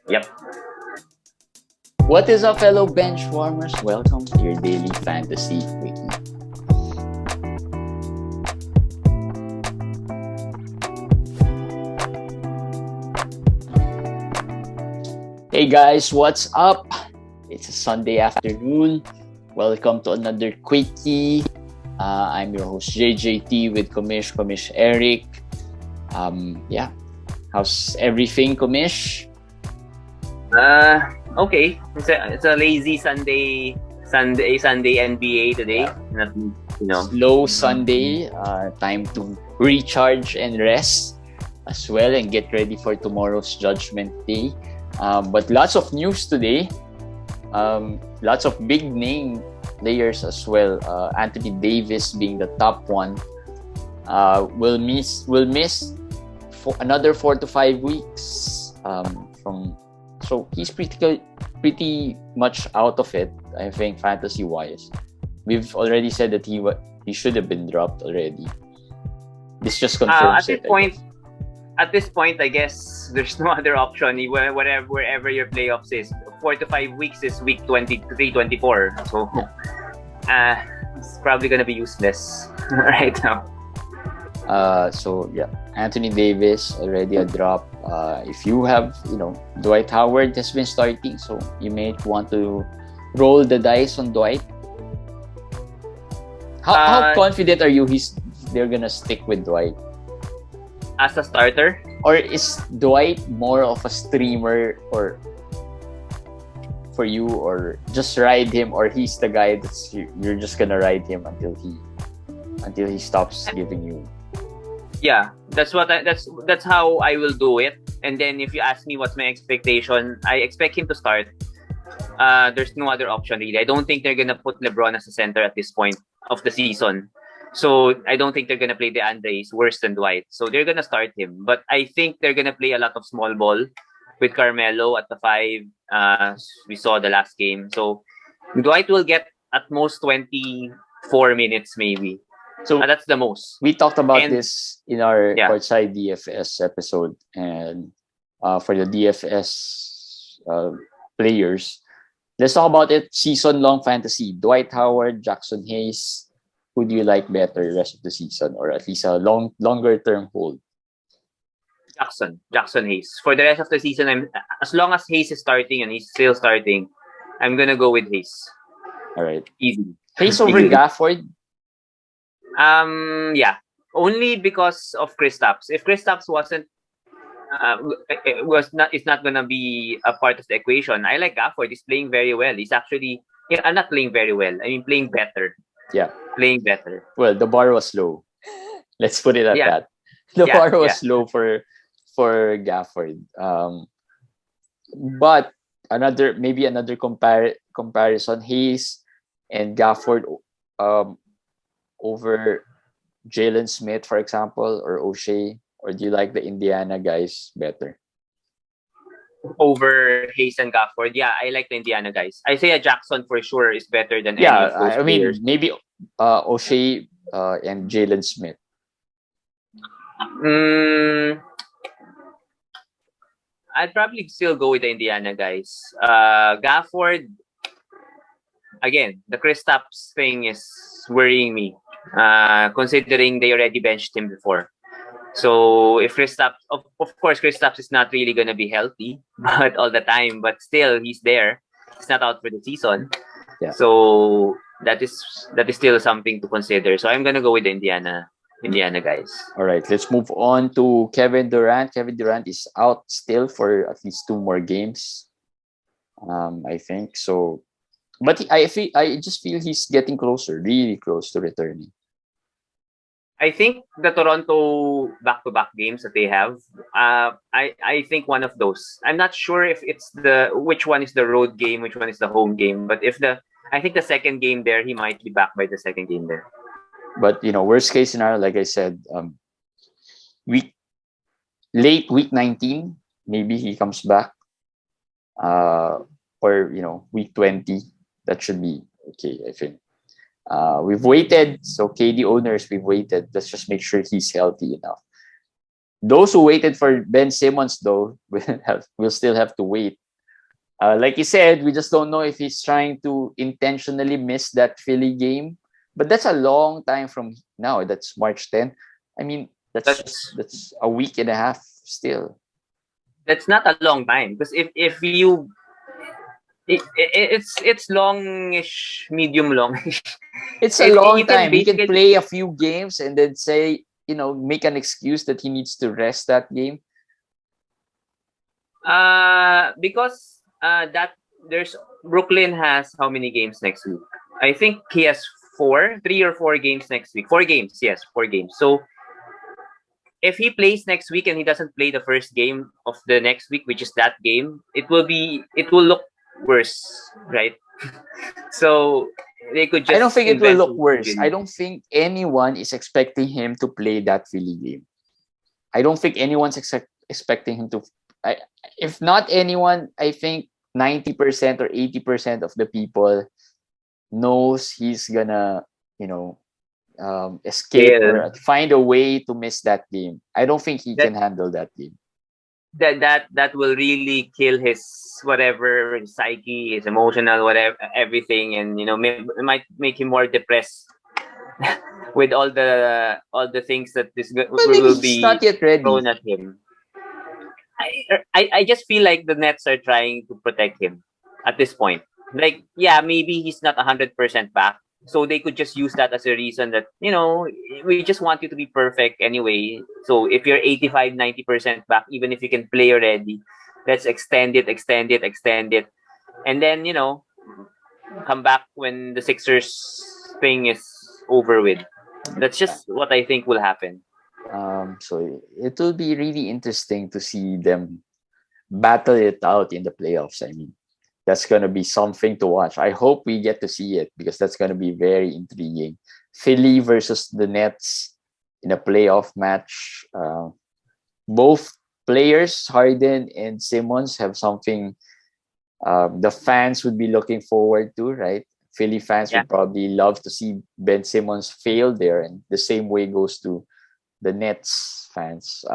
Yep. What is up, fellow bench warmers? Welcome to your daily fantasy quickie. Hey guys, what's up? It's a Sunday afternoon. Welcome to another quickie. I'm your host JJT with Komish Eric. Yeah, how's everything, Komish? Okay. It's a lazy Sunday NBA today. Yeah. Not, Slow Sunday. Time to recharge and rest as well and get ready for tomorrow's Judgment Day. But lots of news today. Lots of big name players as well. Anthony Davis being the top one. Will miss for another 4 to 5 weeks. So he's pretty much out of it. I think fantasy wise. We've already said that he should have been dropped already. This just confirms it. At this point, I guess there's no other option. Wherever your playoffs is, 4 to 5 weeks is week 23, 24. So, it's probably gonna be useless right now. So yeah, Anthony Davis already a drop. If you have, Dwight Howard has been starting, so you may want to roll the dice on Dwight. How confident are you they're gonna stick with Dwight as a starter? Or is Dwight more of a streamer or for you, or just ride him, or he's the guy you're just gonna ride him until he stops giving you? Yeah, that's how I will do it. And then if you ask me what's my expectation, I expect him to start. There's no other option really. I don't think they're gonna put LeBron as a center at this point of the season. So I don't think they're gonna play DeAndre. He's worse than Dwight. So they're gonna start him. But I think they're gonna play a lot of small ball with Carmelo at the 5. We saw the last game. So Dwight will get at most 24 minutes maybe. So that's the most. We talked about this in our Courtside DFS episode, and for the DFS players, let's talk about it. Season-long fantasy: Dwight Howard, Jackson Hayes. Who do you like better the rest of the season, or at least a longer-term hold? Jackson Hayes. For the rest of the season, as long as Hayes is starting and he's still starting, I'm gonna go with Hayes. All right, easy. Hayes over Gafford. Yeah, only because of Kristaps. If Kristaps wasn't, it's not gonna be a part of the equation. I like Gafford. He's playing very well. He's actually, I'm not playing very well. I mean, playing better. Yeah, playing better. Well, the bar was low. Let's put it at that. The bar was low for Gafford. But another comparison: Hayes and Gafford over Jalen Smith, for example, or O'Shea, or do you like the Indiana guys better? Over Hayes and Gafford, yeah, I like the Indiana guys. Isaiah Jackson for sure is better than any of those players. Maybe O'Shea and Jalen Smith. I'd probably still go with the Indiana guys. Gafford, again, the Kristaps thing is worrying me, considering they already benched him before. So if Kristaps, of course, Kristaps is not really going to be healthy but all the time, but still he's there. He's not out for the season. Yeah. So that is still something to consider. So I'm going to go with the Indiana guys. All right, let's move on to Kevin Durant. Kevin Durant is out still for at least 2 more games. I think so. But I just feel he's getting closer, really close to returning. I think the Toronto back-to-back games that they have, I think one of those. I'm not sure if it's which one is the road game, which one is the home game. But I think the second game there, he might be back by the second game there. But worst case scenario, like I said, week 19, maybe he comes back. Or week 20, that should be okay, I think. We've waited, so KD owners, we've waited. Let's just make sure he's healthy enough. Those who waited for Ben Simmons, though, will still have to wait. Like you said, we just don't know if he's trying to intentionally miss that Philly game. But that's a long time from now. That's March 10th. I mean, That's that's a week and a half still. that's not a long time, because if you it's longish, medium longish. It's a You long can time. He can basically play a few games and then say, make an excuse that he needs to rest that game. because that there's Brooklyn has how many games next week? I think he has 3 or 4 games next week. 4 games, yes, 4 games. So if he plays next week and he doesn't play the first game of the next week, which is that game, it will look worse, right? So they could I don't just think it will invent look worse. I injury. don't think anyone is expecting him to play that Philly game. I don't think anyone's expecting him to. If not anyone, I think 90% or 80% of the people knows he's gonna, escape Kill or find a way to miss that game. I don't think he that can handle that game. that will really kill his whatever, his psyche, his emotional, whatever, everything, and it might make him more depressed with all the things that Well, maybe will he's not be yet ready. thrown at him. I just feel like the Nets are trying to protect him at this point. Like, yeah, maybe he's not 100% back, so they could just use that as a reason that we just want you to be perfect anyway. So if you're 85-90% back, even if you can play already, let's extend it, and then come back when the Sixers thing is over with. That's just what I think will happen. So it will be really interesting to see them battle it out in the playoffs. I mean, that's going to be something to watch. I hope we get to see it because that's going to be very intriguing. Philly versus the Nets in a playoff match. Both players, Harden and Simmons, have something the fans would be looking forward to, right? Philly fans Yeah. would probably love to see Ben Simmons fail there, and the same way goes to the Nets fans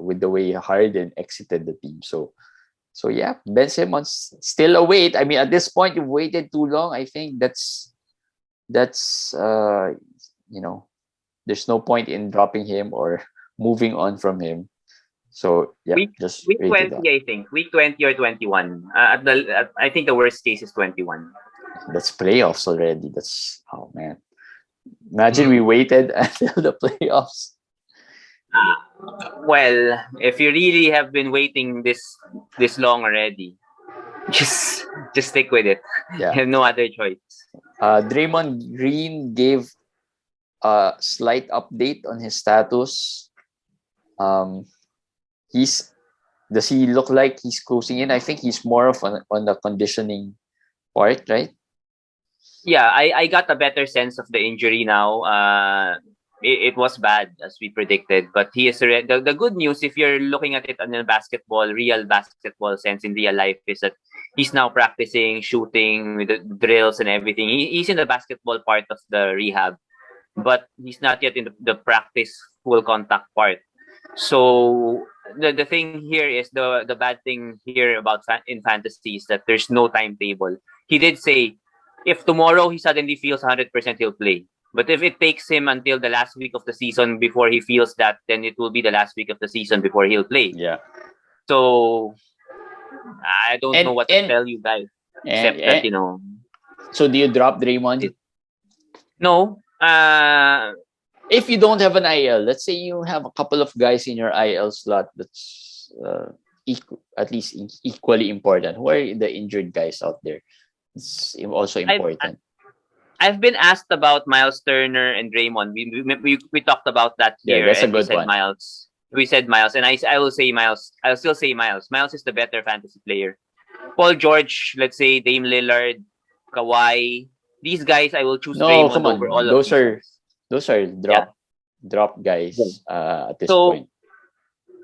with the way Harden exited the team. So yeah, Ben Simmons still a wait. I mean, at this point, you've waited too long. I think that's there's no point in dropping him or moving on from him. So yeah, Week just week wait it 20, out. I think. Week 20 or 21. I think the worst case is 21. That's playoffs already. That's oh man. Imagine we waited until the playoffs. Well, if you really have been waiting this long already, just stick with it. Yeah. You have no other choice. Draymond Green gave a slight update on his status. Does he look like he's closing in? I think he's more of on the conditioning part, right? Yeah, I got a better sense of the injury now. It was bad as we predicted, but he is the good news if you're looking at it in a real basketball sense in real life is that he's now practicing shooting with the drills and everything. He's in the basketball part of the rehab, but he's not yet in the practice full contact part. So the thing here is the bad thing here about in fantasy is that there's no timetable. He did say if tomorrow he suddenly feels 100%, he'll play. But if it takes him until the last week of the season before he feels that, then it will be the last week of the season before he'll play. Yeah. So I don't know what to tell you guys, except that So do you drop Draymond? No. If you don't have an IL, let's say you have a couple of guys in your IL slot that's at least equally important. Who are the injured guys out there? It's also important. I've been asked about Miles Turner and Draymond. We talked about that here. Yeah, that's a and good one. Miles. We said Miles, and I will say Miles. I'll still say Miles. Miles is the better fantasy player. Paul George, let's say Dame Lillard, Kawhi. These guys, I will choose Draymond come on. over all of these. Those are drop guys at this point.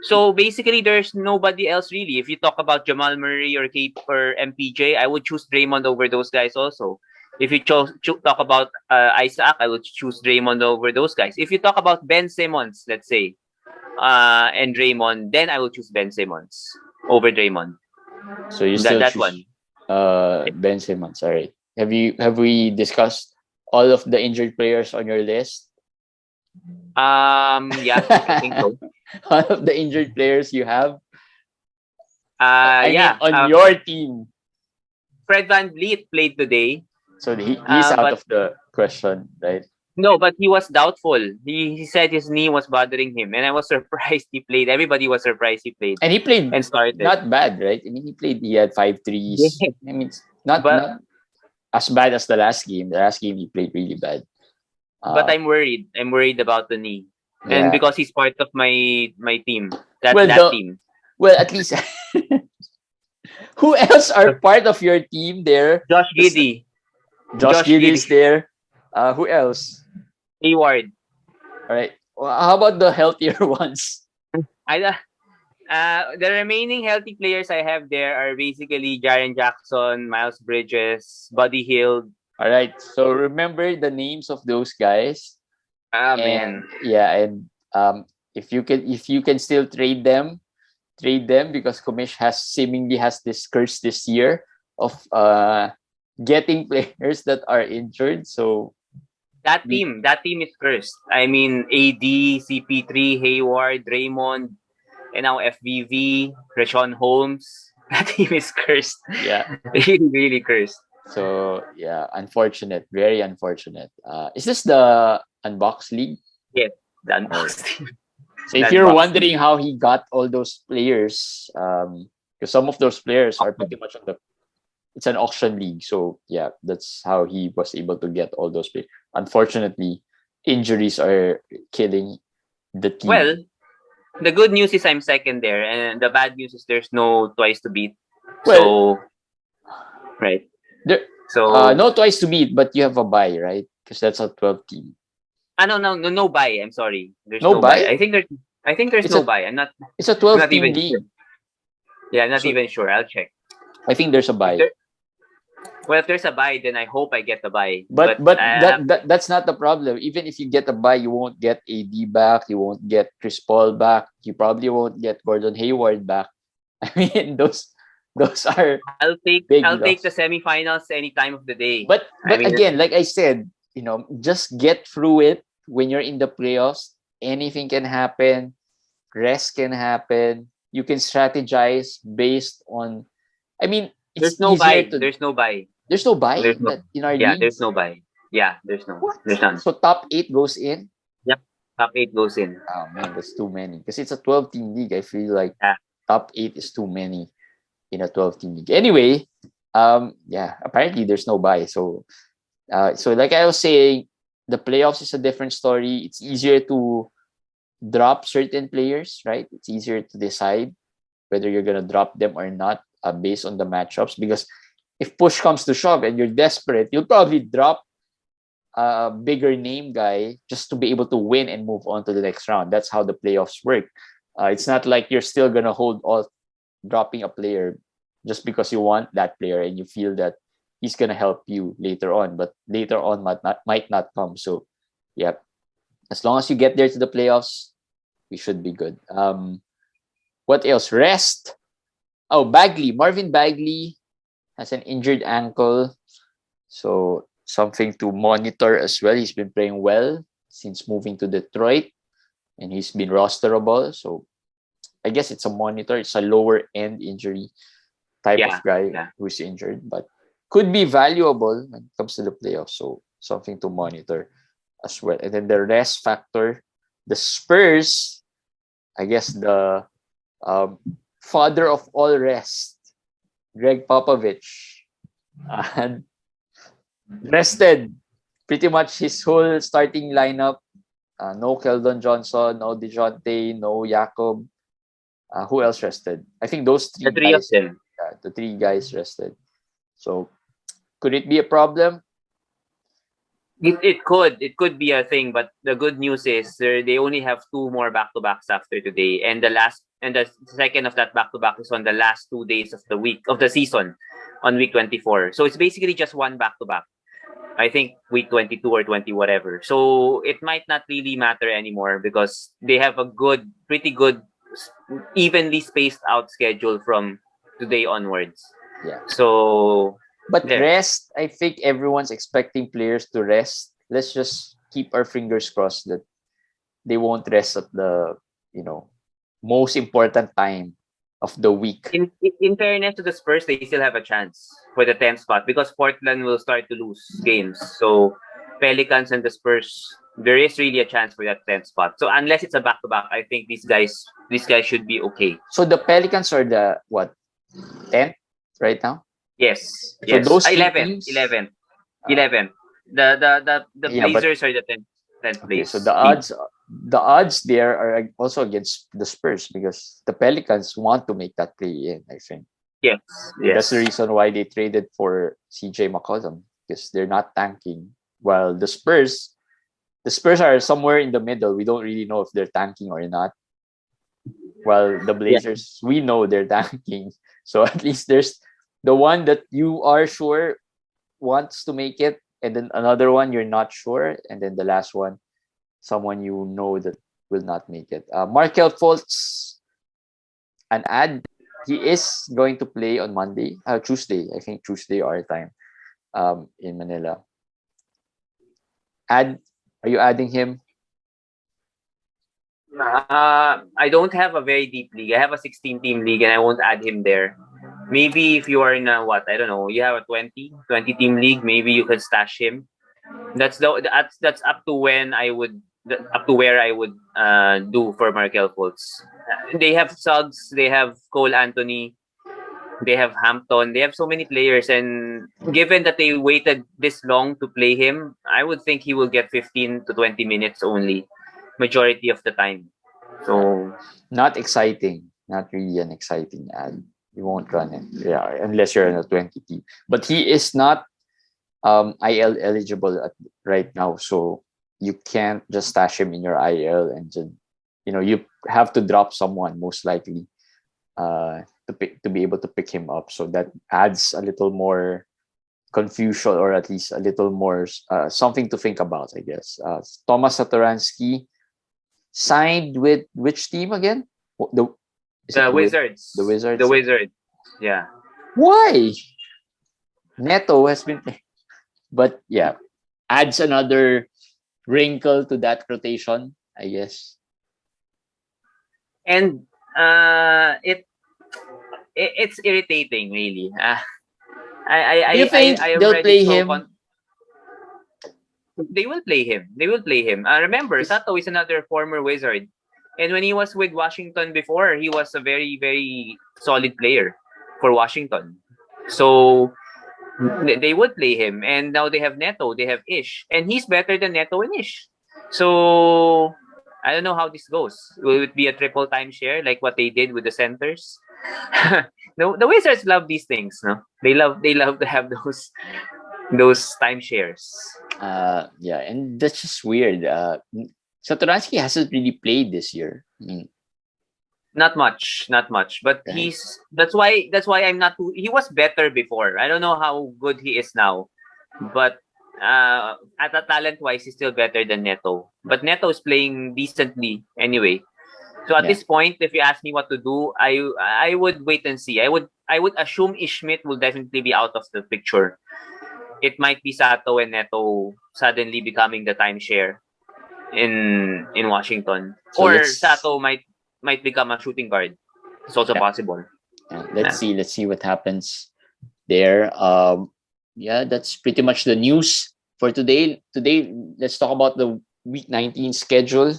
So basically, there's nobody else really. If you talk about Jamal Murray or MPJ, I would choose Draymond over those guys also. If you talk about Isaac, I would choose Draymond over those guys. If you talk about Ben Simmons, let's say, and Draymond, then I will choose Ben Simmons over Draymond. So you still That choose one. Ben Simmons. All right. Have we discussed all of the injured players on your list? Yeah, I think so. All of the injured players you have? I mean, Yeah. on your team. Fred VanVleet played today. So he's out of the question, right? No, but he was doubtful. He said his knee was bothering him, and I was surprised he played. Everybody was surprised he played. And he played and started. not bad, right? I mean, he had 5 threes. Yeah. I mean, it's not as bad as the last game. The last game he played really bad. But I'm worried. I'm worried about the knee. Yeah. And because he's part of my team. That team. Well, at least who else are part of your team there? Josh Giddey. Josh Giddey is there. Who else? Hayward. All right. Well, how about the healthier ones? The remaining healthy players I have there are basically Jaren Jackson, Miles Bridges, Buddy Hield. All right. So remember the names of those guys. Man. Yeah, and if you can still trade them because Kumish seemingly has this curse this year of getting players that are injured. So that team is cursed. I mean, AD, CP3, Hayward, Draymond, and now FVV, Rashawn Holmes. That team is cursed. Yeah. Really, really cursed. So yeah, unfortunate, very unfortunate. Is this the Unbox League? Yes, the Unbox League. So if you're wondering how he got all those players, because some of those players are pretty much it's an auction league. So yeah, that's how he was able to get all those players. Unfortunately, injuries are killing the team. Well, the good news is I'm second there, and the bad news is there's no twice to beat. Well, right. No twice to beat, but you have a bye, right? Because that's a 12 team. No bye. I'm sorry. There's no bye. I think there's no bye. I'm not. It's a 12 team league. Sure. Yeah, I'm not even sure. I'll check. I think there's a bye. If there's a bye, then I hope I get the bye. But that's not the problem. Even if you get a bye, you won't get AD back. You won't get Chris Paul back. You probably won't get Gordon Hayward back. I mean, those are. I'll take the semifinals any time of the day. But again, like I said, just get through it. When you're in the playoffs, anything can happen. Rest can happen. You can strategize based on. I mean, there's no bye. There's no bye. There's no bye in our league? There's no bye. Yeah, there's no. What? There's none. So top 8 goes in? Yep, top 8 goes in. Oh man, that's too many. Because it's a 12-team league. I feel like top 8 is too many in a 12-team league. Anyway, apparently there's no bye. So like I was saying, the playoffs is a different story. It's easier to drop certain players, right? It's easier to decide whether you're gonna drop them or not based on the matchups. Because if push comes to shove and you're desperate, you'll probably drop a bigger name guy just to be able to win and move on to the next round. That's how the playoffs work. It's not like you're still gonna hold off dropping a player just because you want that player and you feel that he's gonna help you later on, but later on might not come. So, yeah, as long as you get there to the playoffs, we should be good. What else? Rest. Oh, Marvin Bagley has an injured ankle, so something to monitor as well. He's been playing well since moving to Detroit, and he's been rosterable. So, I guess it's a monitor. It's a lower end injury type of guy who's injured, but could be valuable when it comes to the playoffs. So something to monitor as well. And then the rest factor, the Spurs, I guess the father of all rest, Greg Popovich, rested pretty much his whole starting lineup. No Keldon Johnson, no DeJounte, no Jakob. Who else rested? I think those three guys. The 3 guys rested. So could it be a problem? It could be a thing, but the good news is they only have 2 more back-to-backs after today, and the second of that back-to-back is on the last 2 days of the season, on week 24. So it's basically just 1 back-to-back. I think week 22 or 20, whatever. So it might not really matter anymore because they have a pretty good, evenly spaced out schedule from today onwards. Yeah. So, But there. rest, I think everyone's expecting players to rest. Let's just keep our fingers crossed that they won't rest at the, most important time of the week. In fairness to the Spurs, they still have a chance for the 10th spot because Portland will start to lose games. So Pelicans and the Spurs, there is really a chance for that 10th spot. So unless it's a back-to-back, I think these guys should be okay. So the Pelicans are the what, 10th right now? Yes. So Yes. those 11. teams, 11. The yeah, but Blazers are the 10th okay. place. So the odds there are also against the Spurs because the Pelicans want to make that play in. I think. Yes. That's the Yes. reason why they traded for CJ McCollum because they're not tanking. While the Spurs are somewhere in the middle. We don't really know if they're tanking or not. While the Yeah. Blazers, we know they're tanking. So at least there's the one that you are sure wants to make it, and then another one you're not sure, and then the last one, someone you know that will not make it. Markell Fultz, an ad. He is going to play on Tuesday. I think Tuesday our time, in Manila. Are you adding him? I don't have a very deep league. I have a 16-team league, and I won't add him there. Maybe if you are in a I don't know, you have a 20-team league, maybe you can stash him. That's up to where I would do for Markell Fultz. They have Suggs, they have Cole Anthony, they have Hampton, they have so many players, and given that they waited this long to play him, I would think he will get 15 to 20 minutes only, majority of the time. So Not exciting. Not really an exciting ad. You won't run it, yeah, unless you're in a 20 team. But he is not IL eligible right now, so you can't just stash him in your IL and just, you have to drop someone most likely to be able to pick him up. So that adds a little more confusion, or at least a little more something to think about, I guess. Thomas Satoransky signed with which team again? the Wizards. The Wizards. The Wizards. Yeah. Why? Neto has been, but yeah, adds another wrinkle to that rotation, I guess. And it's irritating, really. Do you think they'll play him? They will play him. They will play him. Remember, Sato is another former Wizard, and when he was with Washington before, he was a very, very solid player for Washington. So they would play him, and now they have Neto, they have Ish, and he's better than Neto and Ish. So I don't know how this goes. Will it be a triple timeshare like what they did with the centers? The Wizards love these things, no? They love to have those timeshares. Yeah, and that's just weird. Satoransky hasn't really played this year. I mean, not much, but right. that's why I'm not too, he was better before. I don't know how good he is now, but at a talent wise he's still better than Neto. But Neto is playing decently anyway. So at this point, if you ask me what to do, I would wait and see. I would assume Ishmit will definitely be out of the picture. It might be Sato and Neto suddenly becoming the timeshare in Washington, So or Sato might become a shooting guard. It's also possible. Let's see what happens there. That's pretty much the news for today. Today, let's talk about the Week 19 schedule.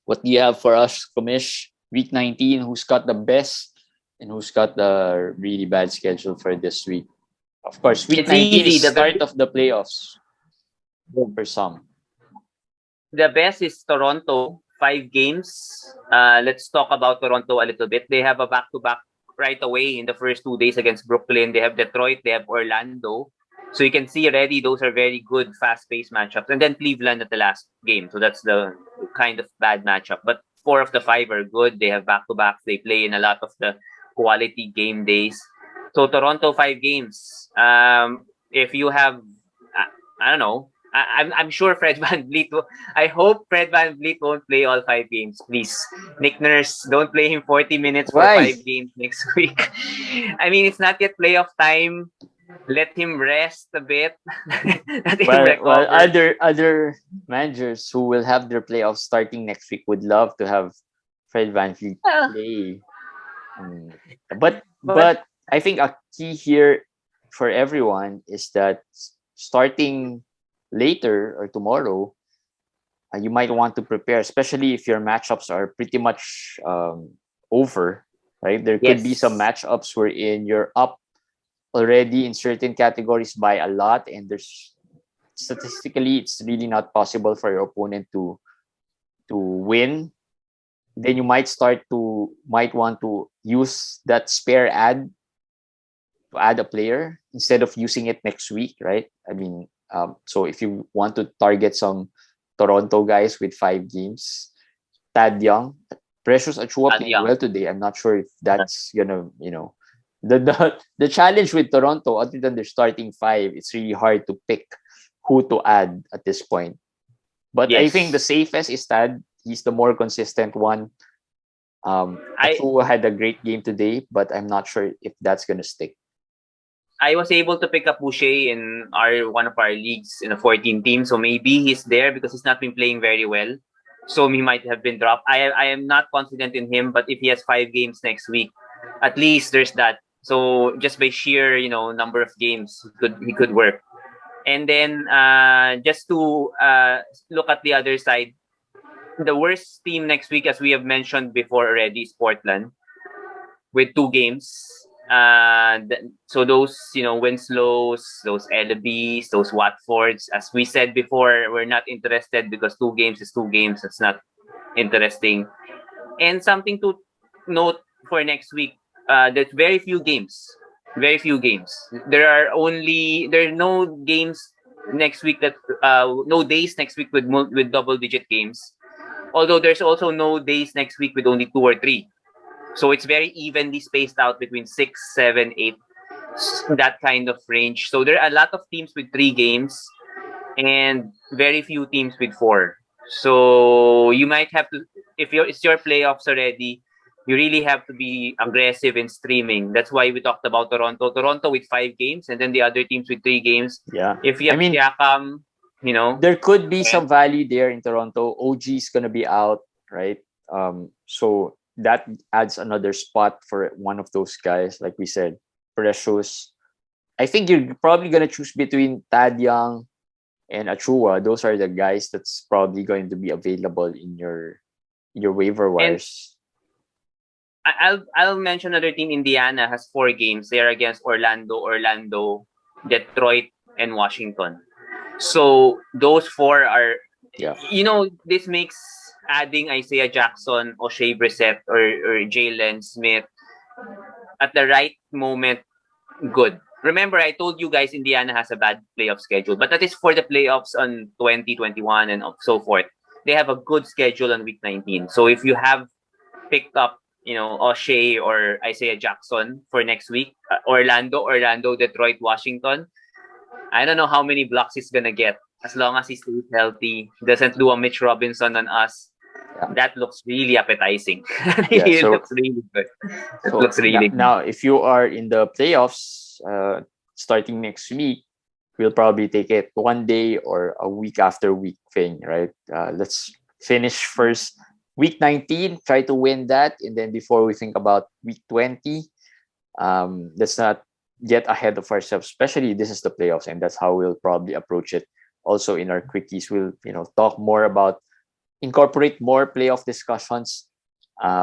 What do you have for us, Komish? Week 19, who's got the best and who's got the really bad schedule for this week? Of course, Week 19 is the start of the playoffs for some. The best is Toronto, 5 games. Let's talk about Toronto a little bit. They have a back-to-back right away in the first 2 days against Brooklyn. They have Detroit, they have Orlando. So you can see already those are very good, fast-paced matchups. And then Cleveland at the last game. So that's the kind of bad matchup. But 4 of the 5 are good. They have back-to-backs. They play in a lot of the quality game days. So Toronto, 5 games. If you have I don't know. I'm sure Fred VanVleet will, I hope Fred VanVleet won't play all 5 games, please. Nick Nurse, don't play him 40 minutes for Why? 5 games next week. I mean, it's not yet playoff time. Let him rest a bit. Let him Well, recover. other managers who will have their playoffs starting next week would love to have Fred VanVleet Well, play. but But I think a key here for everyone is that starting later or tomorrow, you might want to prepare, especially if your matchups are pretty much over, right? There could be some yes, matchups wherein you're up already in certain categories by a lot, and there's statistically it's really not possible for your opponent to win. Then you might want to use that spare ad to add a player instead of using it next week, right? I mean, so if you want to target some Toronto guys with 5 games, Tad Young, Precious Achua and played young. well today. I'm not sure if that's gonna, the challenge with Toronto, other than their starting 5, it's really hard to pick who to add at this point. But I think the Yes, safest is Tad. He's the more consistent one. I Achua had a great game today, but I'm not sure if that's gonna stick. I was able to pick up Boucher in our one of our leagues in a 14 team, so maybe he's there because he's not been playing very well. So he might have been dropped. I am not confident in him, but if he has 5 games next week, at least there's that. So just by sheer number of games, he could work. And then just to look at the other side, the worst team next week, as we have mentioned before already, is Portland with 2 games. So those Winslows, those Ellerbys, those Watfords, as we said before, we're not interested because 2 games is 2 games. It's not interesting. And something to note for next week, there's very few games. Very few games. There are no games next week that no days next week with double digit games. Although there's also no days next week with only 2 or 3. So it's very evenly spaced out between 6, 7, 8, that kind of range. So there are a lot of teams with 3 games and very few teams with 4. So you might have to, if it's your playoffs already, you really have to be aggressive in streaming. That's why we talked about Toronto. Toronto with 5 games and then the other teams with 3 games. Yeah. If you I have mean, Siakam, there could be and some value there in Toronto. OG is gonna be out, right? So that adds another spot for one of those guys, like we said, Precious. I think you're probably gonna choose between Tad Young and Achua. Those are the guys that's probably going to be available in your waiver and wires. I'll mention another team. Indiana has 4 games. They're against Orlando, Detroit, and Washington. So those 4 are, Yeah. this makes adding Isaiah Jackson, O'Shea Brissett, or Jalen Smith at the right moment good. Remember, I told you guys Indiana has a bad playoff schedule, but that is for the playoffs on 2021 and so forth. They have a good schedule on week 19. So if you have picked up, O'Shea or Isaiah Jackson for next week, Orlando, Detroit, Washington, I don't know how many blocks he's gonna get. As long as he stays healthy, doesn't do a Mitch Robinson on us, Yeah. that looks really appetizing. Yeah. It So looks really good. It so looks really good. now if you are in the playoffs starting next week, we'll probably take it one day or a week after week thing, right? Let's finish first week 19, try to win that, and then before we think about week 20, let's not get ahead of ourselves. Especially this is the playoffs, and that's how we'll probably approach it. Also, in our quickies, we'll talk more about incorporate more playoff discussions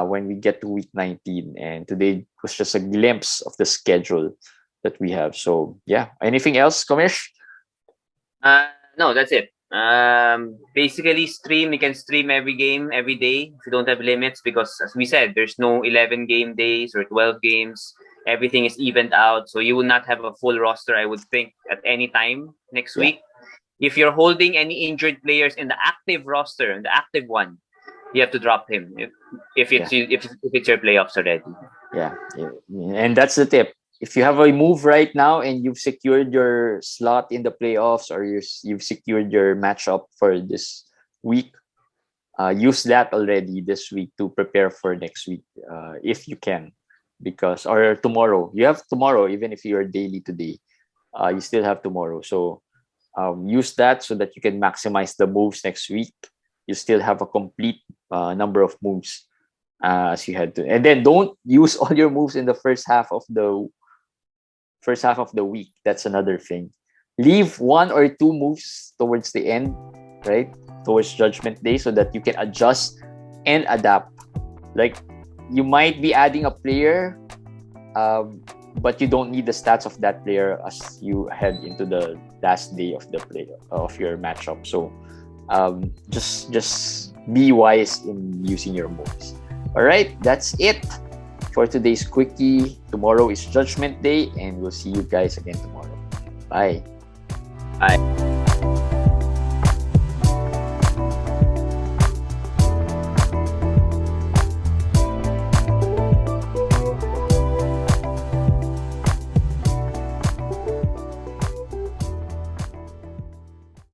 when we get to week 19. And today was just a glimpse of the schedule that we have. So yeah, anything else, Komish? No, that's it. Basically, stream. You can stream every game every day if you don't have limits, because as we said, there's no 11 game days or 12 games. Everything is evened out, so you will not have a full roster, I would think, at any time next Yeah. week. If you're holding any injured players in the active roster, the active one, you have to drop him if it's your playoffs already. Yeah. And that's the tip. if you have a move right now and you've secured your slot in the playoffs, or you've secured your matchup for this week, use that already this week to prepare for next week, if you can, because or tomorrow. You have tomorrow, even if you're daily today, you still have tomorrow. So use that so that you can maximize the moves next week. You still have a complete number of moves as you had to, and then don't use all your moves in the first half of the week. That's another thing. Leave one or two moves towards the end, right? Towards Judgment Day, so that you can adjust and adapt. Like, you might be adding a player, but you don't need the stats of that player as you head into the last day of the play of your matchup. So just be wise in using your moves. All right, that's it for today's quickie. Tomorrow is Judgment Day, and we'll see you guys again tomorrow. Bye. Bye.